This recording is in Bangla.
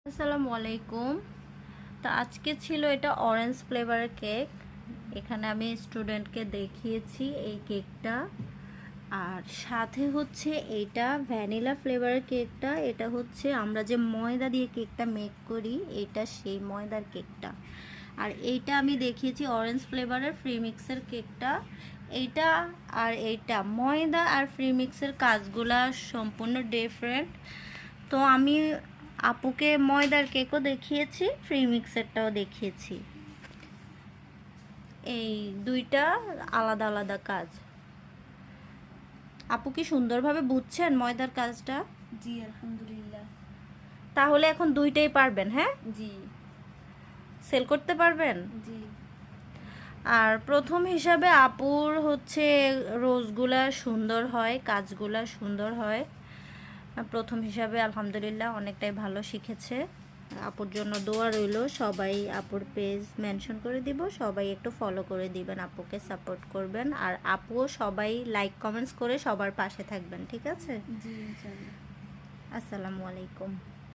আসসালামু আলাইকুম। তো আজকে ছিল এটা অরেঞ্জ ফ্লেভারের কেক। এখানে আমি স্টুডেন্টকে দেখিয়েছি এই কেকটা। আর সাথে হচ্ছে এটা ভ্যানিলা ফ্লেভারের কেকটা। এটা হচ্ছে আমরা যে ময়দা দিয়ে কেকটা মেক করি, এটা সেই ময়দার কেকটা। আর এইটা আমি দেখিয়েছি অরেঞ্জ ফ্লেভারের ফ্রি মিক্সের কেকটা। এইটা আর এইটা ময়দা আর ফ্রি মিক্সের কাজগুলা সম্পূর্ণ ডিফারেন্ট। তো আমি আপুকে ময়দার কেকও দেখিয়েছি, ফ্রি মিক্সেরটাও দেখিয়েছি। এই দুইটা আলাদা আলাদা কাজ। আপু কি সুন্দরভাবে বুঝছেন ময়দার কাজটা? জি আলহামদুলিল্লাহ। তাহলে এখন দুইটাই পারবেন? হ্যাঁ, জি সেল করতে পারবেন। জি আর প্রথম হিসাবে আপুর হচ্ছে রোজগুলা সুন্দর হয়, কাজগুলা সুন্দর হয়। প্রথম হিসাবে আলহামদুলিল্লাহ অনেকটাই ভালো শিখেছে। আপুর জন্য দোয়া রইল। সবাই আপুর পেজ মেনশন করে দিব, সবাই একটু ফলো করে দিবেন, আপুকে সাপোর্ট করবেন। আর আপুও সবাই লাইক কমেন্টস করে সবার পাশে থাকবেন, ঠিক আছে? জি ইনশাআল্লাহ। আসসালামু আলাইকুম।